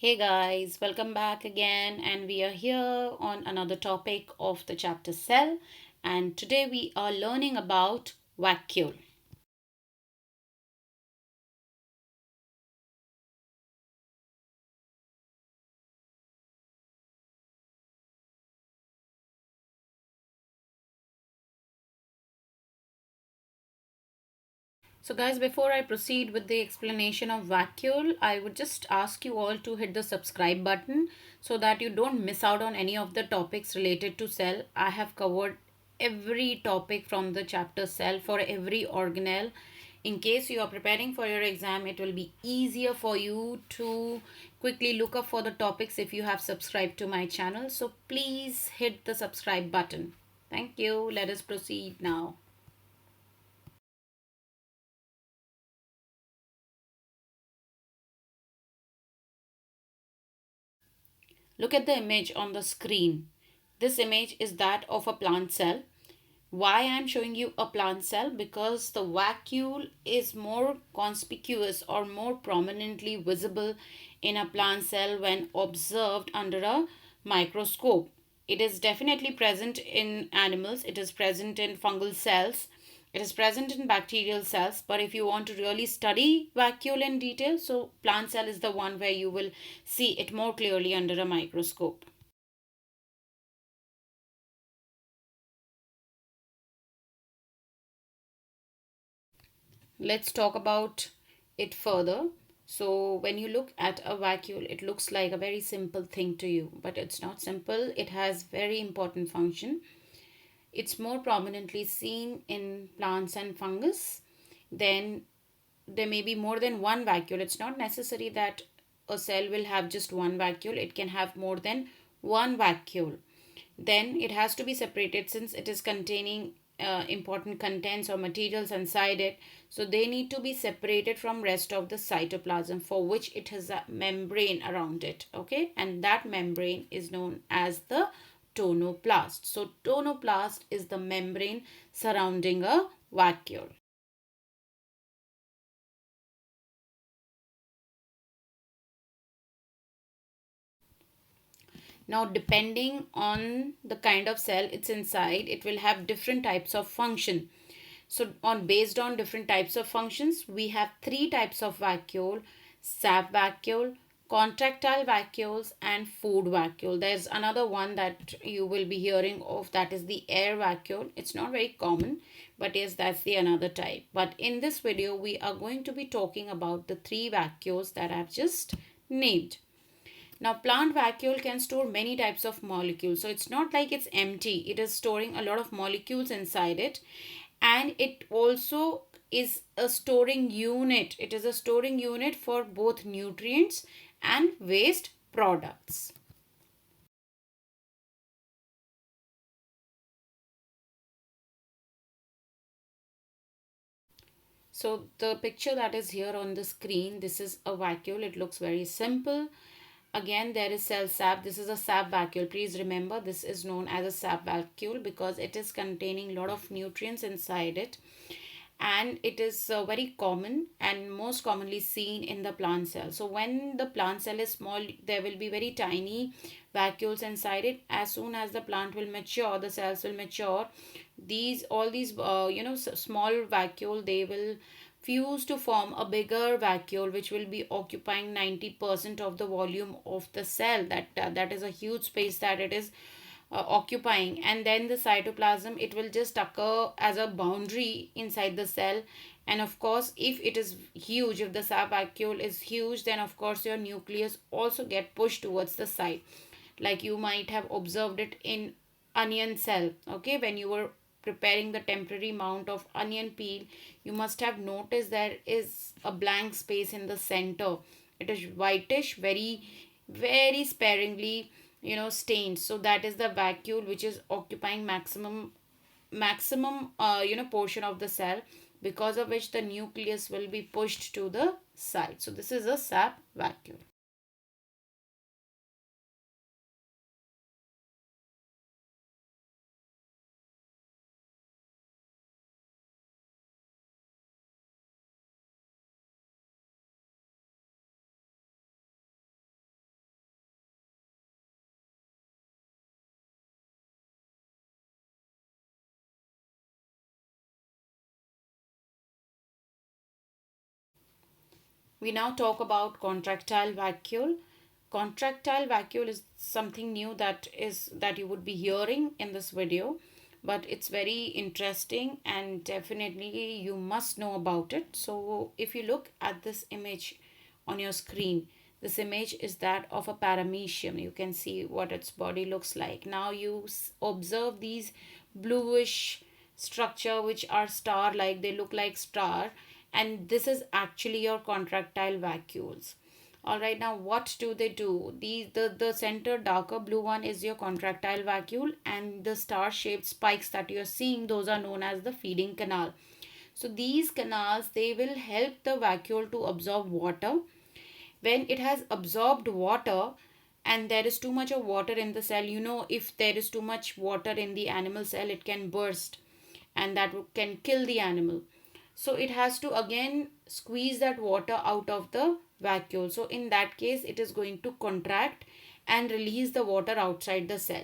Hey guys, welcome back again, and we are here on another topic of the chapter cell. And today we are learning about vacuole. So, guys, before I proceed with the explanation of vacuole, I would just ask you all to hit the subscribe button so that you don't miss out on any of the topics related to cell. I have covered every topic from the chapter cell for every organelle. In case you are preparing for your exam, it will be easier for you to quickly look up for the topics if you have subscribed to my channel. So, please hit the subscribe button. Thank you. Let us proceed now. Look at the image on the screen. This image is that of a plant cell. Why I am showing you a plant cell? Because the vacuole is more conspicuous or more prominently visible in a plant cell when observed under a microscope. It is definitely present in animals, it is present in fungal cells, it is present in bacterial cells, but if you want to really study vacuole in detail, so plant cell is the one where you will see it more clearly under a microscope. Let's talk about it further. So, when you look at a vacuole, it looks like a very simple thing to you, but it's not simple. It has very important function. It's more prominently seen in plants and fungus. Then there may be more than one vacuole. It's not necessary that a cell will have just one vacuole, it can have more than one vacuole. Then it has to be separated since it is containing important contents or materials inside it, so they need to be separated from rest of the cytoplasm, for which it has a membrane around it. Okay, and that membrane is known as the tonoplast. So tonoplast is the membrane surrounding a vacuole. Now, depending on the kind of cell it's inside, it will have different types of function. So, on based on different types of functions, we have three types of vacuole: sap vacuole, contractile vacuoles, and food vacuole. There's another one that you will be hearing of, that is the air vacuole. It's not very common, but yes, that's the another type. But in this video, we are going to be talking about the three vacuoles that I've just named. Now, plant vacuole can store many types of molecules. So, it's not like it's empty. It is storing a lot of molecules inside it. And it also is a storing unit. It is a storing unit for both nutrients and waste products. So, the picture that is here on the screen, this is a vacuole. It looks very simple. Again, there is cell sap. This is a sap vacuole. Please remember, this is known as a sap vacuole because it is containing a lot of nutrients inside it, and it is very common and most commonly seen in the plant cell. So when the plant cell is small, there will be very tiny vacuoles inside it. As soon as the plant will mature, the cells will mature, these all these small vacuole, they will fuse to form a bigger vacuole which will be occupying 90% of the volume of the cell. That is a huge space that it is occupying. And then the cytoplasm, it will just occur as a boundary inside the cell. And of course, if it is huge, if the sap vacuole is huge, then of course your nucleus also get pushed towards the side, like you might have observed it in onion cell. Okay, when you were preparing the temporary mount of onion peel, you must have noticed there is a blank space in the center. It is whitish, very sparingly stained. So that is the vacuole which is occupying maximum portion of the cell, because of which the nucleus will be pushed to the side. So this is a sap vacuole. We now talk about contractile vacuole. Contractile vacuole is something new that you would be hearing in this video, but it's very interesting and definitely you must know about it. So if you look at this image on your screen, this image is that of a paramecium. You can see what its body looks like. Now you observe these bluish structure which are star like, they look like star, and this is actually your contractile vacuoles. All right, now what do they do? The center darker blue one is your contractile vacuole, and the star shaped spikes that you're seeing, those are known as the feeding canal. So these canals, they will help the vacuole to absorb water. When it has absorbed water and there is too much of water in the cell, if there is too much water in the animal cell, it can burst and that can kill the animal. So it has to again squeeze that water out of the vacuole. So in that case, it is going to contract and release the water outside the cell,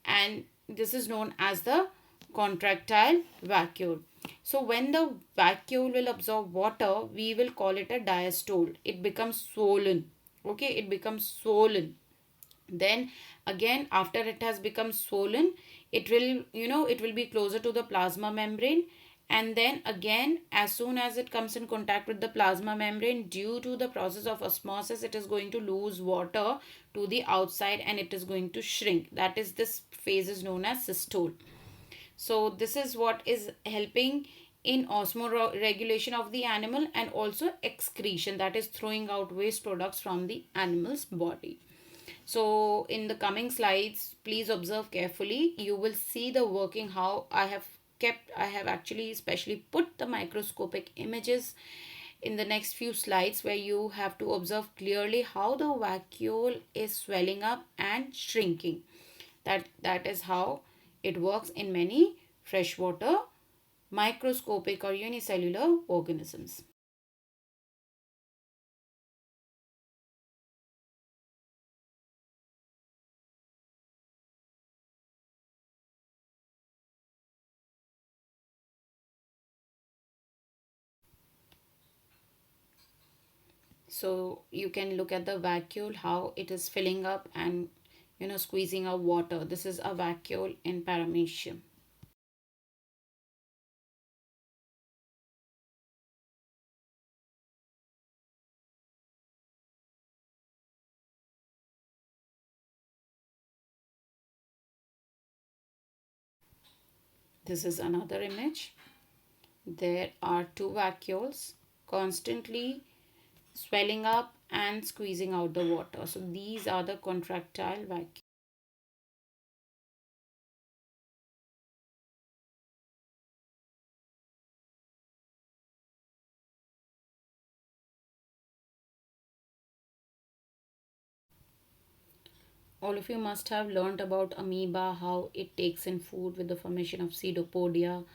and this is known as the contractile vacuole. So when the vacuole will absorb water, we will call it a diastole. It becomes swollen. Okay, it becomes swollen. Then again, after it has become swollen, it will, it will be closer to the plasma membrane, and then again, as soon as it comes in contact with the plasma membrane, due to the process of osmosis, it is going to lose water to the outside and it is going to shrink. That is, this phase is known as systole. So this is what is helping in osmoregulation of the animal, and also excretion, that is throwing out waste products from the animal's body. So in the coming slides, please observe carefully. You will see the working, how I have actually specially put the microscopic images in the next few slides, where you have to observe clearly how the vacuole is swelling up and shrinking. That is how it works in many freshwater microscopic or unicellular organisms. So you can look at the vacuole, how it is filling up and squeezing out water. This is a vacuole in paramecium. This is another image. There are two vacuoles constantly swelling up and squeezing out the water. So these are the contractile vacuoles. All of you must have learned about amoeba, how it takes in food with the formation of pseudopodia,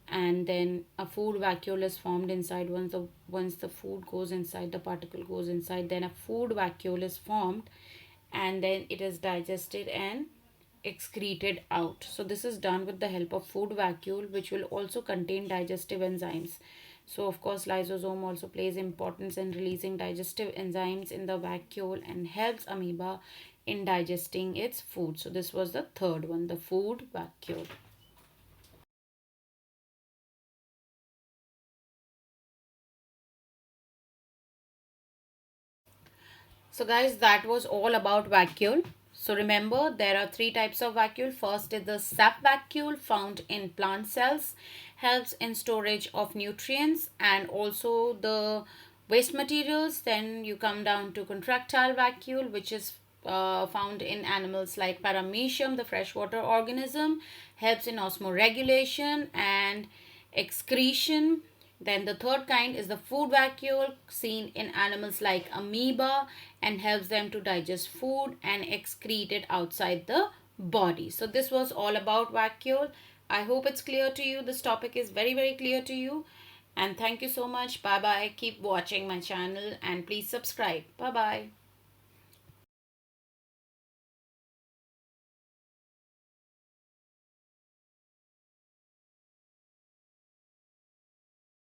and then a food vacuole is formed inside. Once the food goes inside, the particle goes inside, then a food vacuole is formed, and then it is digested and excreted out. So this is done with the help of food vacuole, which will also contain digestive enzymes. So of course, lysosome also plays importance in releasing digestive enzymes in the vacuole and helps amoeba in digesting its food. So this was the third one, the food vacuole. So guys, that was all about vacuole. So remember, there are three types of vacuole. First is the sap vacuole, found in plant cells, helps in storage of nutrients and also the waste materials. Then you come down to contractile vacuole, which is found in animals like paramecium, the freshwater organism, helps in osmoregulation and excretion. Then the third kind is the food vacuole, seen in animals like amoeba, and helps them to digest food and excrete it outside the body. So this was all about vacuole. I hope it's clear to you. This topic is very, very clear to you. And thank you so much. Bye bye. Keep watching my channel and please subscribe. Bye bye.